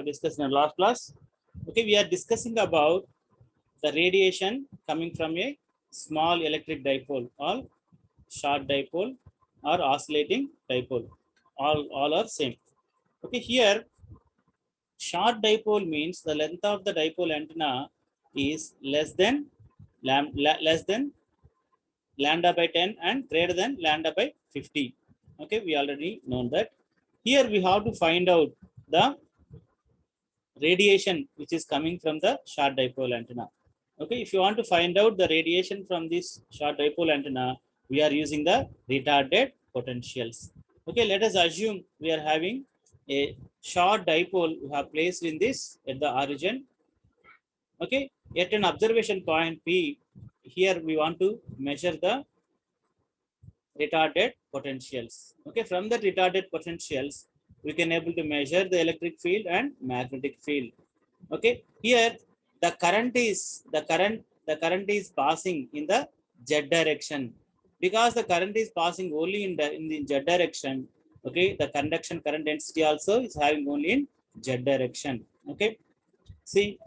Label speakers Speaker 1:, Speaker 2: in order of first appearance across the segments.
Speaker 1: discussed in the last class. Okay, we are discussing about the radiation coming from a small electric dipole or short dipole or oscillating dipole. All are same. Okay, here short dipole means the length of the dipole antenna is less than lambda by 10 and greater than lambda by 50. Okay, we already know that. Here we have to find out the radiation which is coming from the short dipole antenna. Okay, if you want to find out the radiation from this short dipole antenna, we are using the retarded potentials. Okay, let us assume we are having a short dipole we have placed in this at the origin. Okay, at an observation point P, here we want to measure the retarded potentials. Okay, from the retarded potentials, we can able to measure the electric field and magnetic field. Okay, here the current is passing in the z direction. Because the current is passing only in the z direction. Okay, the conduction current density also is having only in z direction. Okay, see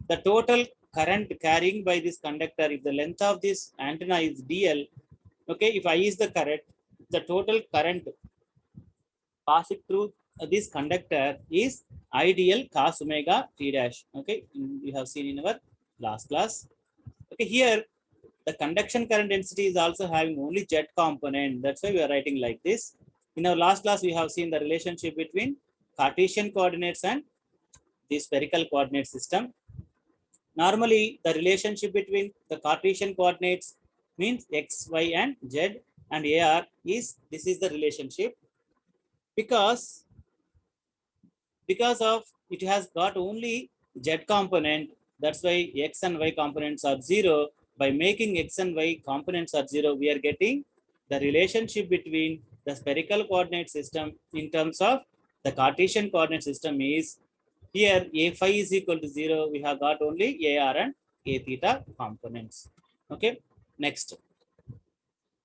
Speaker 1: the total current carrying by this conductor, if the length of this antenna is dl. Okay, if I is the current, the total current passing through this conductor is ideal cos omega t dash. Okay, we have seen in our last class. Okay, here the conduction current density is also having only z component. That's why we are writing like this. In our last class, we have seen the relationship between Cartesian coordinates and the spherical coordinate system. Normally, the relationship between the Cartesian coordinates means x, y, and z, and AR is this is the relationship because of it has got only z component. That's why x and y components are 0. By making x and y components are 0, we are getting the relationship between the spherical coordinate system in terms of the Cartesian coordinate system is here a phi is equal to 0. We have got only AR and A theta components. Okay, next.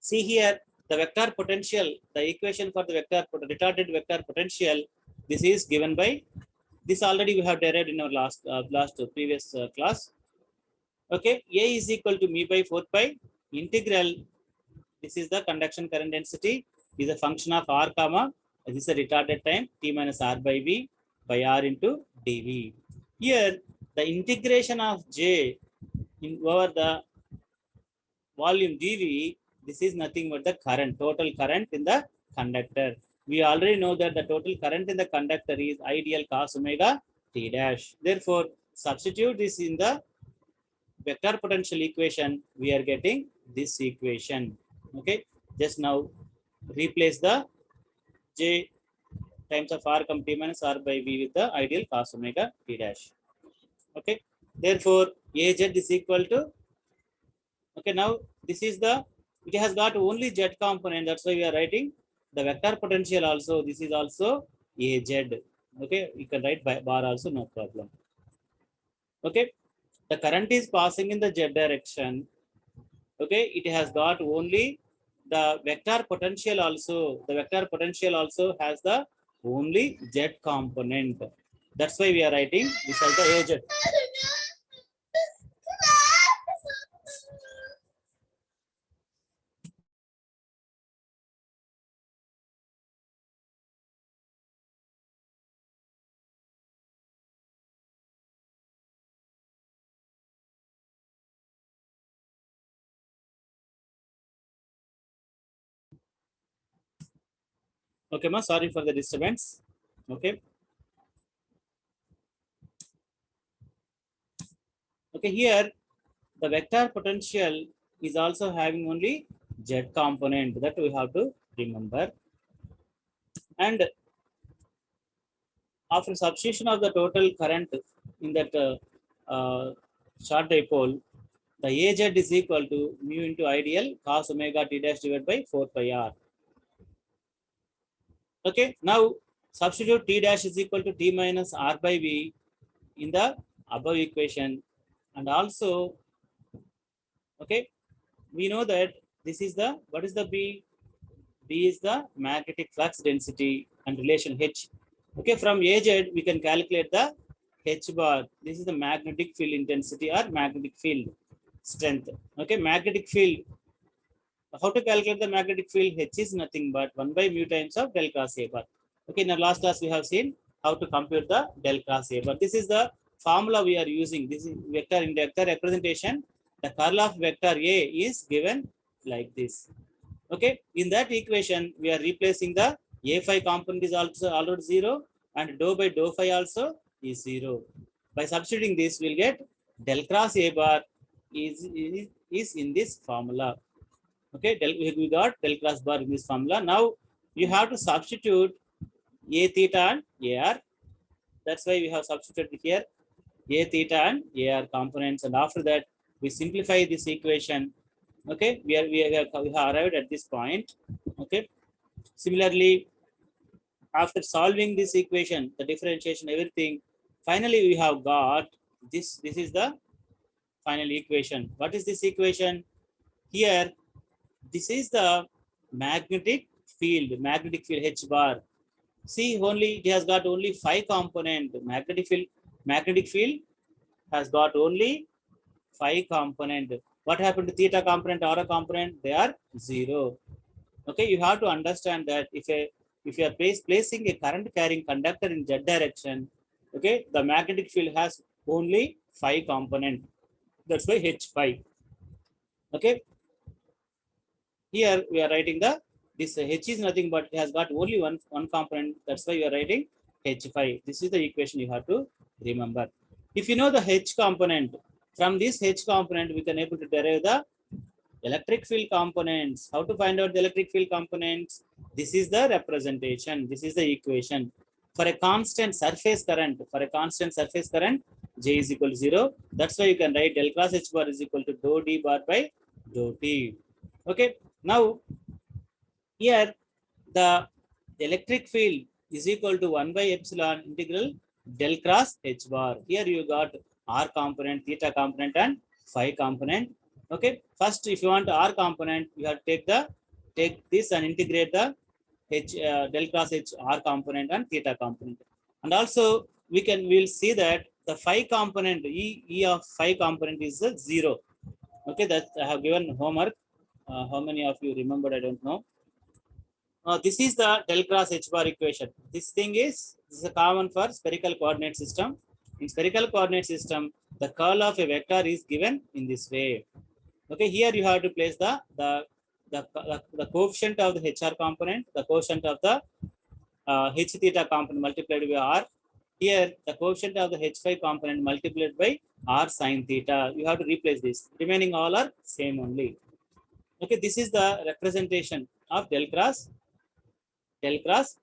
Speaker 1: See here the vector potential, the equation for the retarded vector potential. This is given by this already we have derived in our last previous class. Okay, A is equal to mu by 4 pi integral. This is the conduction current density is a function of r comma. This is a retarded time t minus r by v by r into dv. Here the integration of j over the volume dv, this is nothing but the current, total current in the conductor. We already know that the total current in the conductor is ideal cos omega t dash. Therefore, substitute this in the vector potential equation, we are getting this equation. Okay, just now replace the j times of r come t minus r by v with the ideal cos omega t dash. Okay, therefore Az is equal to, okay, now this is the, it has got only z component. That's why we are writing the vector potential also. This is also Az. Okay, you can write by bar also, no problem. Okay, the current is passing in the z direction. Okay, it has got only the vector potential also. The vector potential also has the only z component. That's why we are writing this as the Az. Okay, ma, sorry for the disturbance. Okay. Okay, here the vector potential is also having only z component. That we have to remember. And after substitution of the total current in that short dipole, the Az is equal to mu into ideal cos omega t dash divided by 4 pi r. Okay, now substitute t dash is equal to t minus r by v in the above equation. And also, okay, we know that this is the, what is the B? B is the magnetic flux density and relation H. Okay, from AZ we can calculate the H bar. This is the magnetic field intensity or magnetic field strength. Okay, magnetic field. How to calculate the magnetic field? H is nothing but 1 by mu times of del cross A bar. Okay, in the last class we have seen how to compute the del cross A bar. This is the formula we are using. This is vector in vector representation. The curl of vector A is given like this. Okay, in that equation we are replacing the A phi component is also already 0 and dou by dou phi also is 0. By substituting this, we'll get del cross A bar is in this formula. Okay, we got del cross bar in this formula. Now you have to substitute A theta and AR. That's why we have substituted here A theta and AR components, and after that we simplify this equation. Okay, we have arrived at this point. Okay, similarly, after solving this equation, the differentiation, everything, finally we have got this. This is the final equation. What is this equation? Here, this is the magnetic field H bar. See, only it has got only 5 component. Magnetic field has got only 5 component. What happened to theta component, aura component? They are 0. Okay, you have to understand that if you are placing a current carrying conductor in z direction, okay, the magnetic field has only 5 component. That's why H5. Okay, here we are writing this H is nothing but it has got only one component. That's why you are writing H5. This is the equation you have to remember. If you know the H component, from this H component we can able to derive the electric field components. How to find out the electric field components? This is the representation. This is the equation. For a constant surface current, J is equal to 0. That's why you can write del cross H bar is equal to dou D bar by dou T. Okay. Now, here the electric field is equal to 1 by epsilon integral del cross H bar. Here you got R component, theta component, and phi component. Okay, first if you want R component, you have to take this and integrate the del cross H R component and theta component. And also we'll see that the phi component, E of phi component is 0. Okay, that I have given homework. How many of you remembered? I don't know. This is the del cross H bar equation. This is a common for spherical coordinate system. In spherical coordinate system, the curl of a vector is given in this way. Okay, here you have to place the coefficient of the HR component, the coefficient of the H theta component multiplied by R. Here, the coefficient of the H phi component multiplied by R sin theta. You have to replace this. Remaining all are same only. Okay, this is the representation of del cross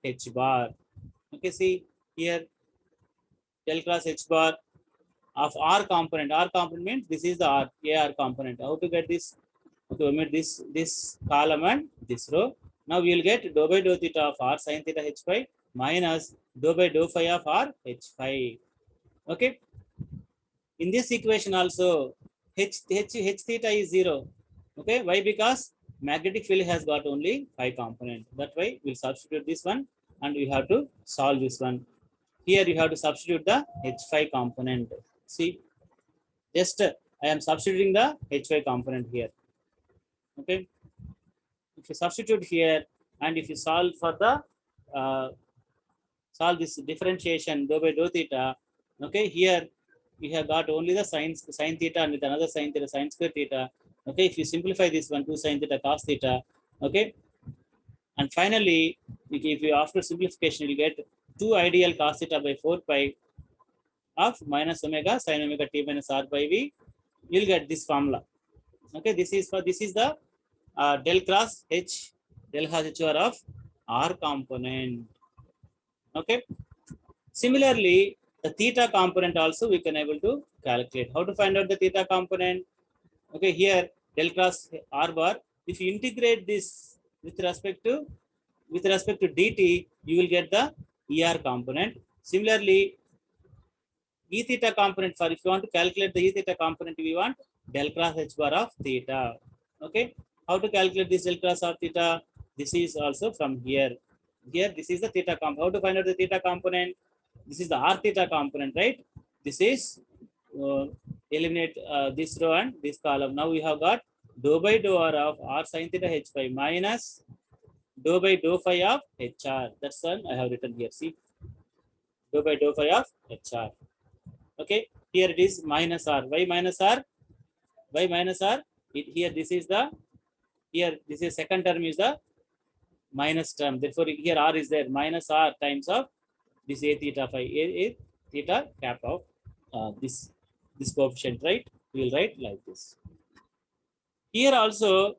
Speaker 1: H bar. Okay, see here del cross H bar of R component. R component means this is the AR component. How to get this? Okay, omit this column and this row. Now we will get dou by dou theta of R sin theta H phi minus dou by dou phi of R H phi. Okay. In this equation also H theta is 0. Okay, why? Because magnetic field has got only 5 component. That way we'll substitute this one and we have to solve this one. Here you have to substitute the H5 component. See, just I am substituting the H5 component here. Okay, if you substitute here and if you solve for the solve this differentiation dou by dou theta, okay, here we have got only the sin theta and with another sin theta sin square theta. Okay, if you simplify this one, 2 sin theta cos theta. Okay, and finally if you after simplification you get 2 ideal cos theta by 4 pi of minus omega sin omega t minus r by v. You'll get this formula. Okay, this is the del cross H bar of R component. Okay, similarly the theta component also we can able to calculate. How to find out the theta component? Okay, here del cross R bar, if you integrate this with respect to dt, you will get the ER component. Similarly, E theta component, for if you want to calculate the E theta component, we want del cross H bar of theta. Okay, how to calculate this del cross of theta? This is also from here. Here, this is the theta component. How to find out the theta component? This is the r theta component, right? This is eliminate this row and this column. Now we have got dou by dou r of r sin theta h phi minus dou by dou phi of hr. That's one I have written here. See, dou by dou phi of hr. Okay, here it is minus r. Why minus r? Why minus r? Here this is the, here this is second term is the minus term. Therefore here r is there, minus r times of this a theta phi, a theta cap of this coefficient, right? We will write like this. Here also,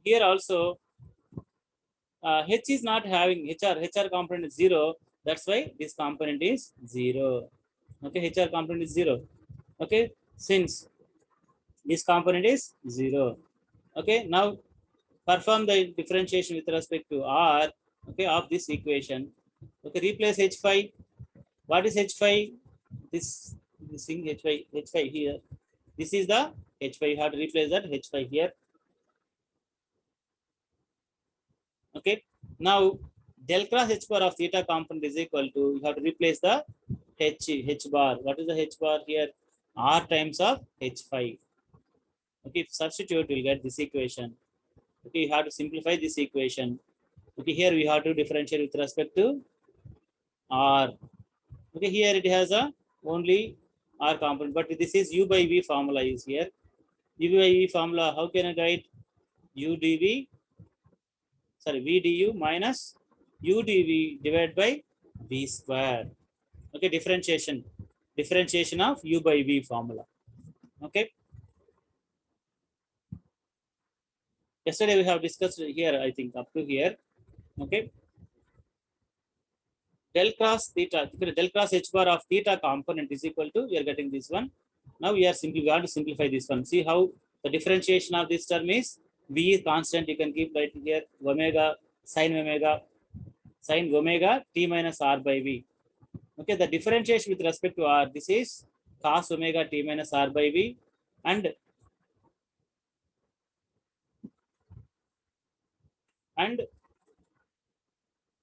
Speaker 1: h is not having hr component is 0. That's why this component is 0. Okay, hr component is 0. Okay, since this component is 0. Okay, now perform the differentiation with respect to r, okay, of this equation. Okay, replace h phi. What is h phi? This thing h phi here. This is the h phi. You have to replace that h phi here. Okay, now del cross h bar of theta component is equal to, you have to replace the h bar. What is the h bar here? R times of h phi. Okay, if substitute, we'll get this equation. Okay, you have to simplify this equation. Okay, here we have to differentiate with respect to r. Okay, here it has a only r component, but this is u by v formula is here. U by v formula, how can I write? U dv, sorry, v du minus u dv divided by v square. Okay, differentiation of u by v formula. Okay, yesterday we have discussed here, I think up to here. Okay, del cross theta, del cross h bar of theta component is equal to, we are getting this one. Now we want to simplify this one. See how the differentiation of this term is v is constant. You can keep writing here omega sin omega t minus r by v. Okay, the differentiation with respect to r, this is cos omega t minus r by v, and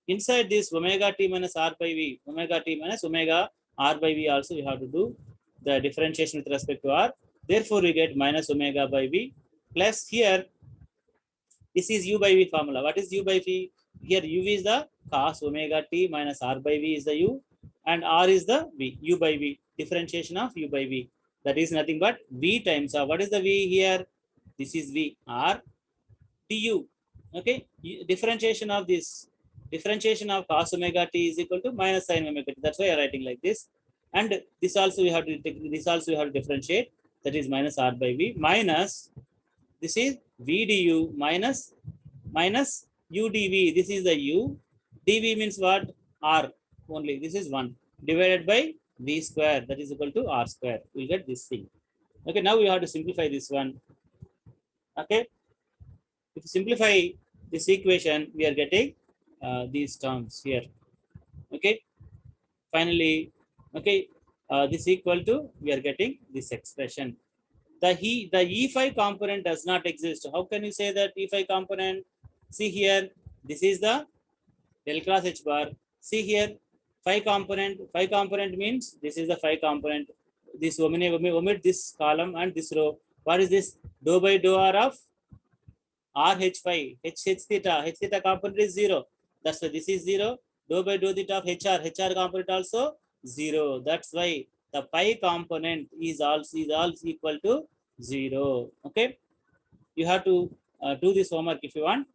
Speaker 1: inside this omega t minus r by v, omega t minus omega r by v also you have to do the differentiation with respect to r. Therefore, we get minus omega by v plus here, this is u by v formula. What is u by v? Here u is the cos omega t minus r by v is the u, and r is the v, u by v, differentiation of u by v. That is nothing but v times r. What is the v here? This is v, r du. Okay, differentiation of this, differentiation of cos omega t is equal to minus sin omega t. That's why I'm writing like this. And this also we have to take, this also we have to differentiate. That is minus r by v minus, this is v du minus u dv. This is the u. dv means what? R only. This is 1 divided by v square. That is equal to r square. We'll get this thing. Okay, now we have to simplify this one. Okay, if you simplify this equation, we are getting these terms here. Okay, finally, okay, this equal to, we are getting this expression. The e phi component does not exist. How can you say that e phi component? See here, this is the del cross h bar. See here, phi component means this is the phi component. This omit this column and this row. What is this? Dou by dou r of r h phi, h theta component is 0. That's why this is 0. Dou by dou theta of hr component also 0. That's why the pi component is also equal to 0. Okay, you have to do this homework if you want.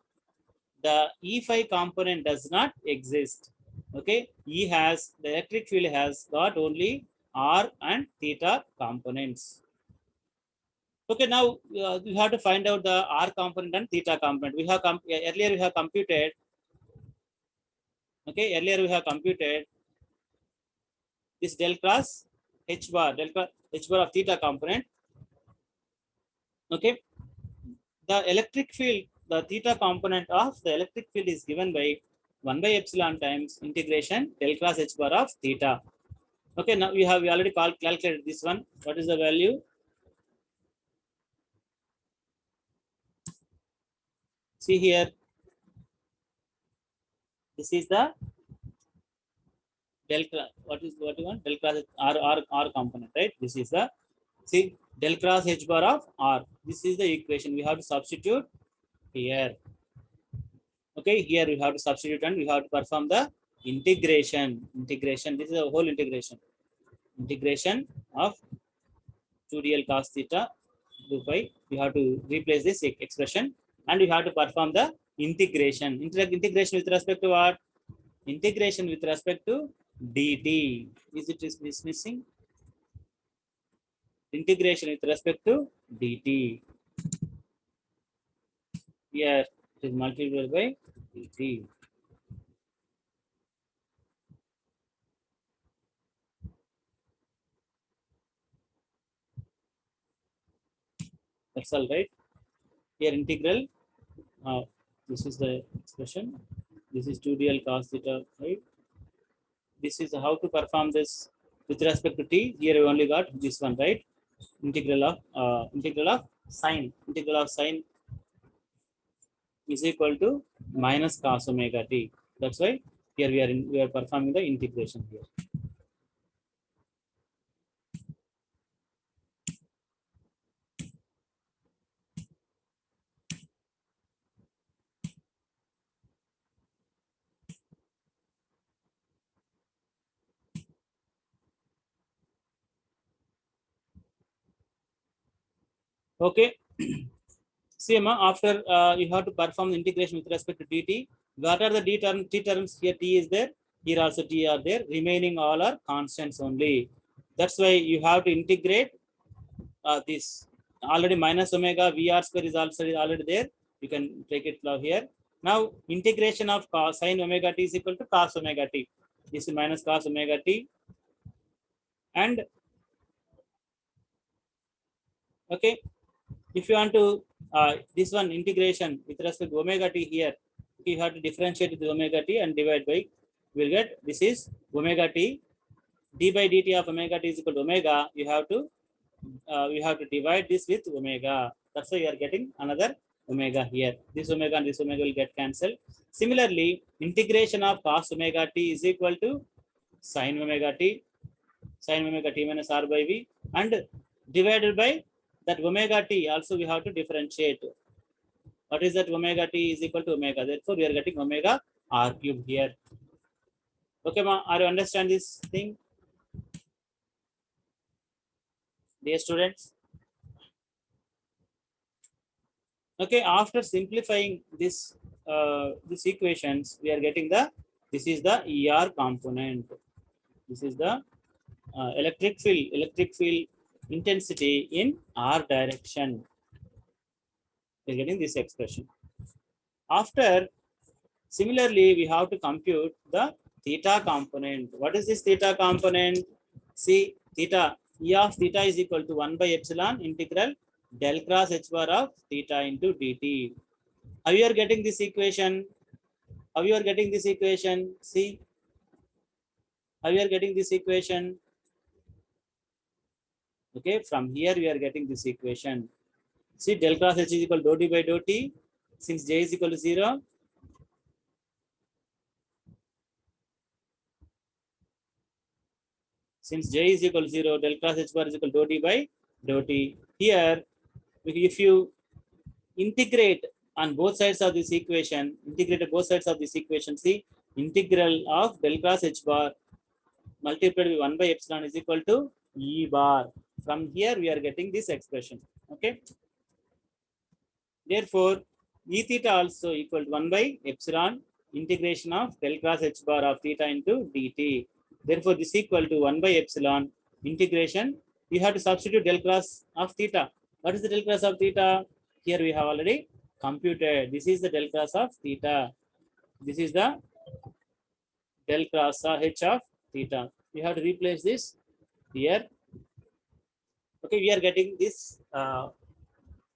Speaker 1: The e phi component does not exist. Okay, the electric field has got only r and theta components. Okay, now you have to find out the r component and theta component. We have earlier we have computed. Okay, earlier we have computed this del cross h bar of theta component. Okay, the electric field, the theta component of the electric field is given by 1 by epsilon times integration del cross h bar of theta. Okay, now we already calculated this one. What is the value? See here, This is the del cross. What you want? Del cross R component, right? This is the, see, del cross H bar of R. This is the equation we have to substitute here. Okay, here we have to substitute and we have to perform the integration. Integration. This is a whole integration. Integration of 2dl cos theta 2 pi. We have to replace this expression and we have to perform the integration. Integration with respect to what? Integration with respect to dt. Is missing? Integration with respect to dt. Here it is multiplied by dt. That's all, right? Here integral. This is the expression. This is 2dl cos theta, right? This is how to perform this with respect to t. Here we only got this one, right? Integral of sine is equal to minus cos omega t. That's why here we are performing the integration here. Okay. See, after you have to perform the integration with respect to dt. What are the t terms? Here t is there. Here also t are there. Remaining all are constants only. That's why you have to integrate this. Already minus omega VR square is also already there. You can take it now here. Now integration of sin omega t is equal to cos omega t. This is minus cos omega t. And okay, if you want to this one integration with respect to omega t here, you have to differentiate with omega t and divide by, we'll get this is omega t. D by dt of omega t is equal to omega. You have to divide this with omega. That's why you are getting another omega here. This omega and this omega will get cancelled. Similarly, integration of cos omega t is equal to sin omega t minus r by v, and divided by that omega t also we have to differentiate. What is that? Omega t is equal to omega. Therefore, we are getting omega r cube here. Okay, ma, are you understand this thing? Dear students. Okay, after simplifying this these equations, we are getting this is the ER component. This is the electric field intensity in R direction. We are getting this expression. After, similarly, we have to compute the theta component. What is this theta component? See, theta, E of theta is equal to 1 by epsilon integral del cross h bar of theta into dt. How you are getting this equation? How you are getting this equation? See, how you are getting this equation? Okay, from here we are getting this equation. See, del cross h is equal to dou d by dou t. Since j is equal to 0, since j is equal to 0, del cross h bar is equal to dou d by dou t. Here, if you integrate on both sides of this equation, see, integral of del cross h bar multiplied by 1 by epsilon is equal to E bar. From here, we are getting this expression. Okay. Therefore, E theta also equal to 1 by epsilon integration of del cross h bar of theta into dt. Therefore, this equal to 1 by epsilon integration. You have to substitute del cross of theta. What is the del cross of theta? Here we have already computed. This is the del cross of theta. This is the del cross h of theta. We have to replace this here. Okay, we are getting this.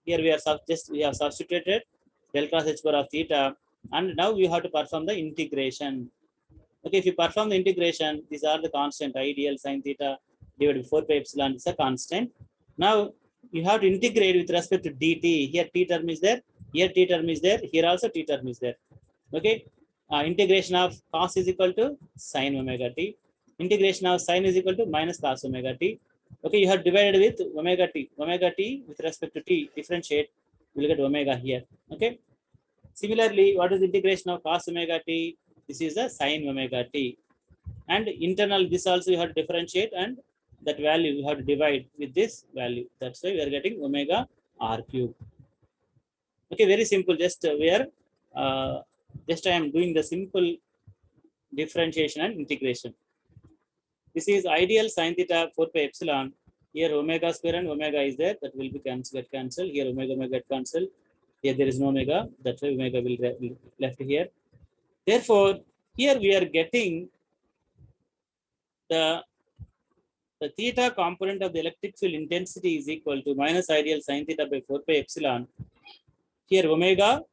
Speaker 1: Here we have substituted del cross h bar of theta, and now we have to perform the integration. Okay, if you perform the integration, these are the constant. Ideal sin theta divided by 4 pi epsilon is a constant. Now you have to integrate with respect to dt. Here t term is there. Here t term is there. Here also t term is there. Okay. integration of cos is equal to sin omega t. Integration of sin is equal to minus cos omega t. Okay, you have divided with omega t. Omega t with respect to t, differentiate, you will get omega here. Okay. Similarly, what is the integration of cos omega t? This is the sin omega t. And internal, this also you have to differentiate, and that value you have to divide with this value. That's why we are getting omega r cube. Okay, very simple. Just I am doing the simple differentiation and integration. This is ideal sin theta 4 pi epsilon. Here omega square and omega is there. That will be get cancelled. Here omega get cancelled. Here there is no omega. That's why omega will left here. Therefore, here we are getting the theta component of the electric field intensity is equal to minus ideal sin theta by 4 pi epsilon. Here omega,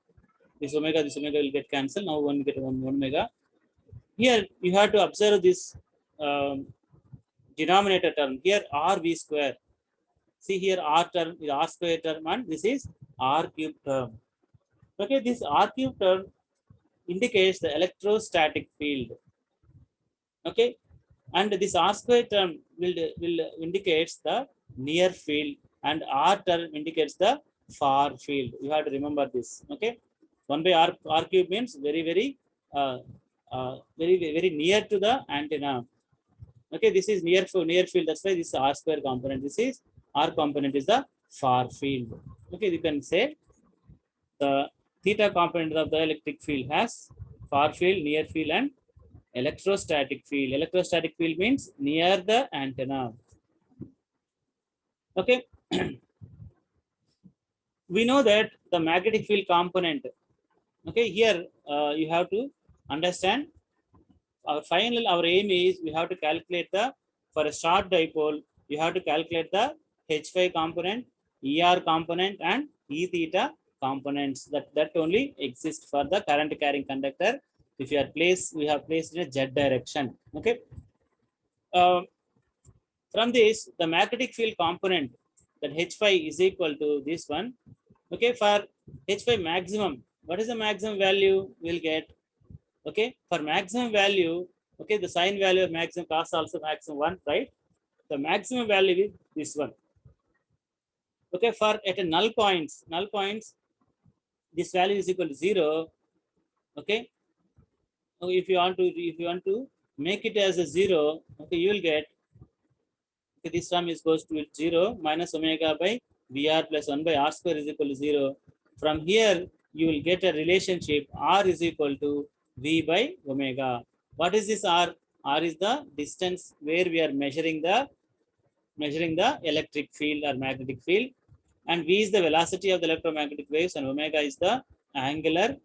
Speaker 1: this omega will get cancelled. Now one get one omega. Here you have to observe this denominator term. Here r v square. See here r term is r square term, and this is r cube term. Okay, this r cube term indicates the electrostatic field. Okay, and this r square term will indicates the near field, and r term indicates the far field. You have to remember this. Okay, 1 by r cube means very near to the antenna. Okay, this is near field. That's why this is r square component. This is r component is the far field. Okay, you can say the theta component of the electric field has far field, near field, and electrostatic field. Electrostatic field means near the antenna. Okay. We know that the magnetic field component. Okay, here you have to understand our aim is we have to calculate the, for a short dipole, you have to calculate the H phi component, ER component, and E theta components. That only exist for the current carrying conductor. If you are we have placed in a z direction. Okay. From this, the magnetic field component, that H phi is equal to this one. Okay, for H phi maximum, what is the maximum value we'll get? Okay, for maximum value, okay, the sign value of maximum, cos also maximum 1, right? The maximum value is this one. Okay, for at a null points, this value is equal to 0. Okay, if you want to make it as a 0, okay, you will get, okay, this sum is goes to 0 minus omega by Vr plus 1 by r square is equal to 0. From here, you will get a relationship r is equal to V by omega. What is this r? R is the distance where we are measuring the electric field or magnetic field, and V is the velocity of the electromagnetic waves, and omega is the angular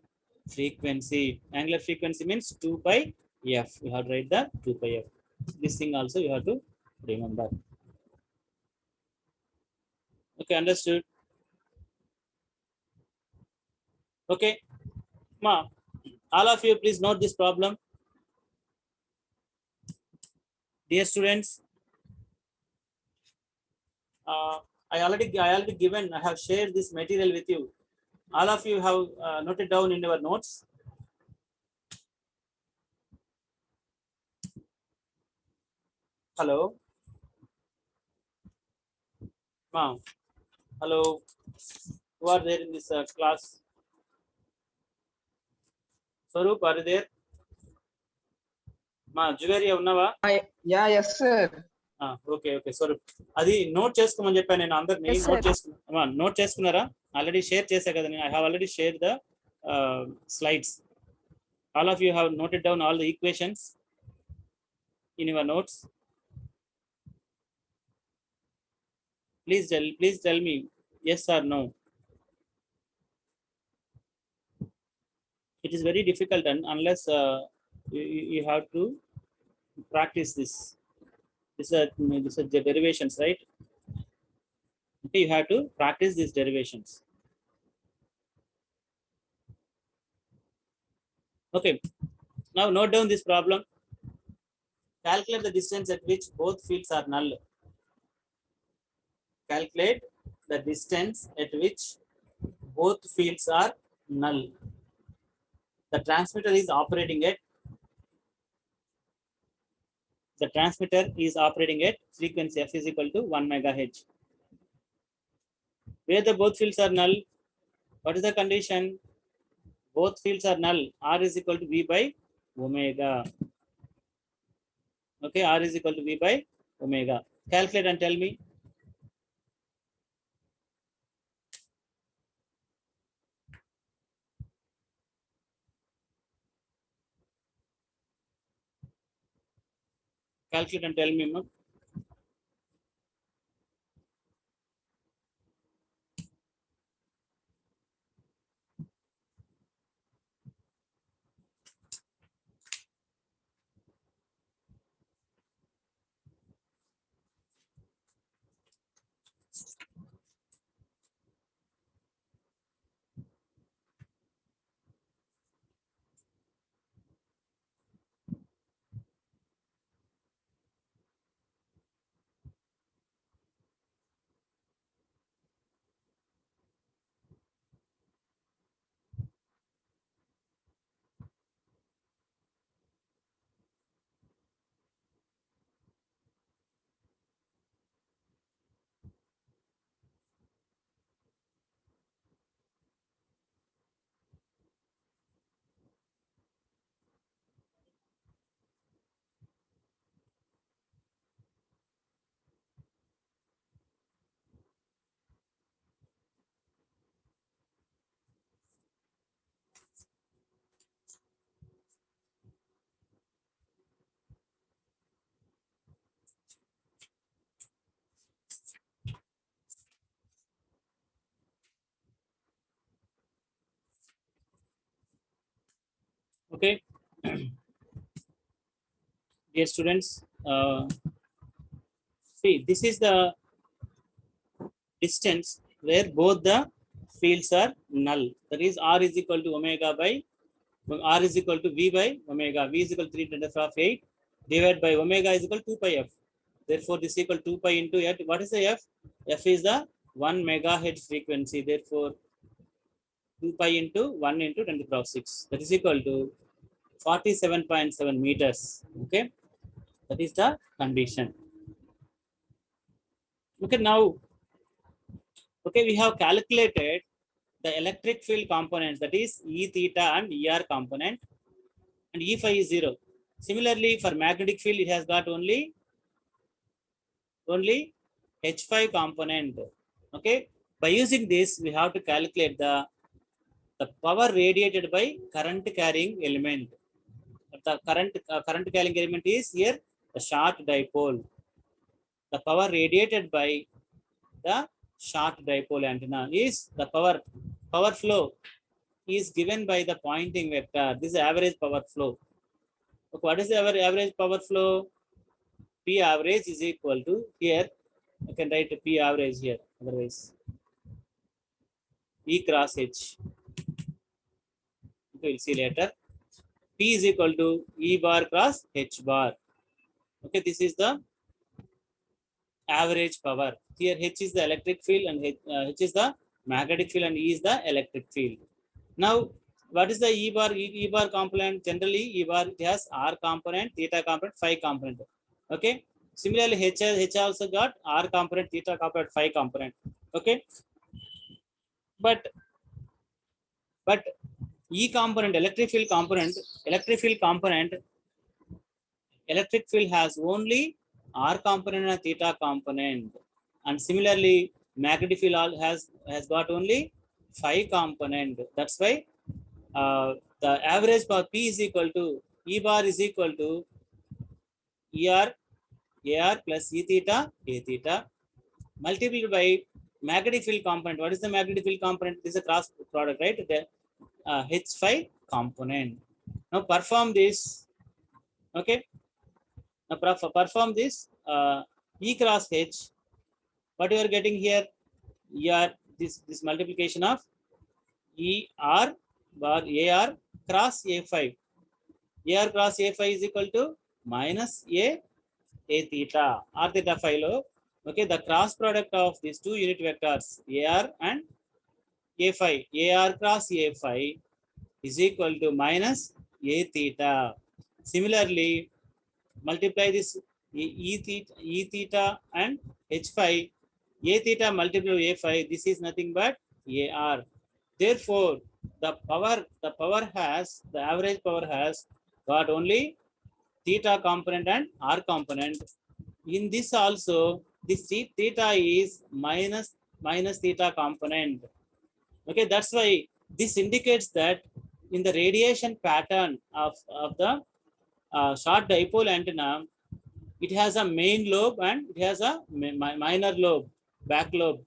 Speaker 1: frequency. Angular frequency means 2 pi f. You have to write the 2 pi f. This thing also you have to remember. Okay, understood. Okay, ma, all of you please note this problem. Dear students, I already given, I have shared this material with you. All of you have noted down in your notes. Hello. Ma'am. Hello. Who are there in this class? Swaroop, are you there? Ma, Juveri unnava?
Speaker 2: Yeah, yes, sir.
Speaker 1: Okay, Swaroop. Adi note chesukomani cheppanu nenu andarni note cheskunnara? Already share chesa kada nenu. I have already shared the slides. All of you have noted down all the equations in your notes. Please tell me yes or no. It is very difficult unless you have to practice this. This is the derivations, right? Okay, you have to practice these derivations. Okay, now note down this problem. Calculate the distance at which both fields are null. Calculate the distance at which both fields are null. the transmitter is operating at frequency f is equal to 1 megahertz. Where the both fields are null, what is the condition? Both fields are null. R is equal to V by omega. Okay, R is equal to V by omega. Calculate and tell me. Calculate and tell me. Okay, dear students, see, this is the distance where both the fields are null. That is R is equal to omega by R is equal to V by omega. V is equal to 3 to the power of 8 divided by omega is equal to 2 pi f. Therefore, this is equal to 2 pi into f. What is the f? F is the 1 megahertz frequency. Therefore, 2 pi into 1 into 10 to the power of 6. That is equal to 47.7 meters. Okay, that is the condition. Okay, now, okay, we have calculated the electric field components, that is E theta and ER component, and E phi is 0. Similarly, for magnetic field, it has got only H phi component. Okay, by using this, we have to calculate the power radiated by current carrying element. The current carrying element is here the short dipole. The power radiated by the short dipole antenna is the power flow is given by the pointing vector. This is average power flow. Okay, what is the average power flow? P average is equal to, here I can write P average here, otherwise E cross H. Okay, we'll see later. P is equal to E bar cross H bar. Okay, this is the average power. Here H is the electric field and H is the magnetic field and E is the electric field. Now, what is the E bar? E bar component, generally E bar, it has R component, theta component, phi component. Okay. Similarly, H also got R component, theta component, phi component. Okay. But E component, electric field component, electric field has only R component and theta component. And similarly, magnetic field has got only phi component. That's why the average power P is equal to E bar is equal to ER AR plus E theta A theta multiplied by magnetic field component. What is the magnetic field component? This is a cross product, right? The H phi component. Now perform this. Okay. Now perform this E cross H. What you are getting here? ER, this multiplication of ER bar AR cross A phi. AR cross A phi is equal to minus A theta or theta phi low. Okay, the cross product of these two unit vectors AR and A phi, AR cross A phi is equal to minus A theta. Similarly, multiply this E theta and H phi. A theta multiplied by A phi, this is nothing but AR. Therefore, the average power has got only theta component and R component. In this also, this theta is minus theta component. Okay, that's why this indicates that in the radiation pattern of the short dipole antenna, it has a main lobe and it has a minor lobe, back lobe.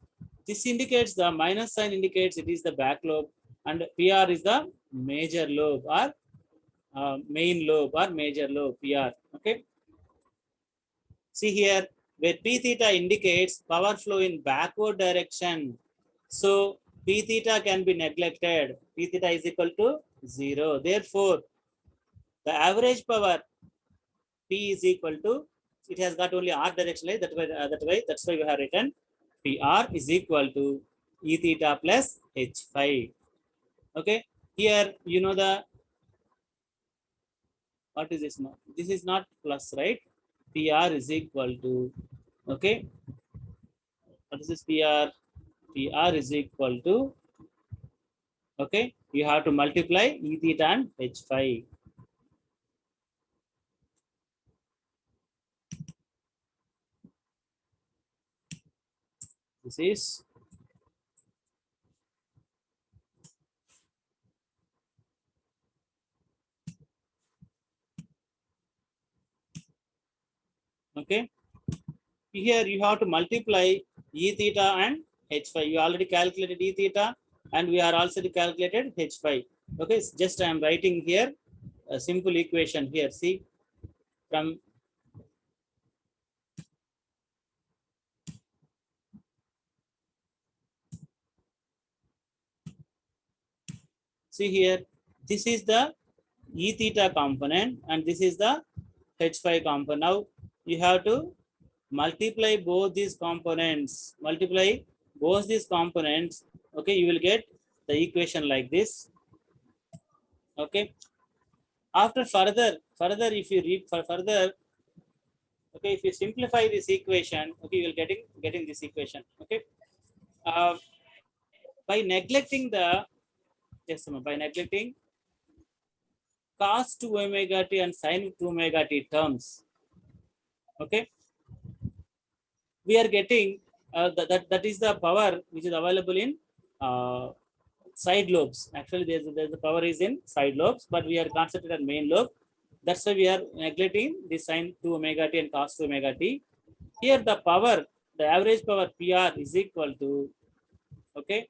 Speaker 1: This indicates, the minus sign indicates it is the back lobe, and PR is the major lobe or main lobe or major lobe, PR. Okay. See here, where P theta indicates power flow in backward direction. So P theta can be neglected. P theta is equal to 0. Therefore, the average power P is equal to, it has got only R direction, that's why we have written PR is equal to E theta plus H phi. Okay, here you know the, what is this now? This is not plus, right? PR is equal to, okay, what is this PR? PR is equal to, okay, you have to multiply E theta and H phi. This is, okay, here you have to multiply E theta and H phi. You already calculated E theta and we are also calculated H phi. Okay, just I am writing here a simple equation here. See, from see here, this is the E theta component and this is the H phi component. Now you have to multiply both these components. Multiply both these components. Okay, you will get the equation like this. Okay. After further, if you read for further, okay, if you simplify this equation, okay, you will getting this equation. Okay. Uh, by neglecting the, just a moment, by neglecting cos 2 omega t and sin 2 omega t terms, okay, we are getting that is the power which is available in uh, side lobes. Actually, there's the power is in side lobes, but we are concentrated on main lobe. That's why we are neglecting the sin 2 omega t and cos 2 omega t. Here the power, the average power PR is equal to, okay,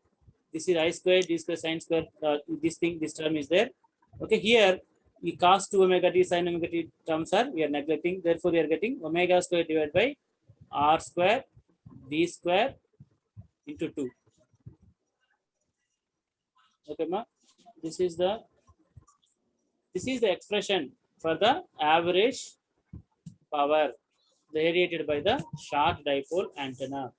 Speaker 1: this is I squared, d square, sin square, this term is there. Okay, here the cos 2 omega t, sin omega t terms are, we are neglecting. Therefore, we are getting omega square divided by R square v square into 2. Okay, ma. This is the expression for the average power radiated by the short dipole antenna.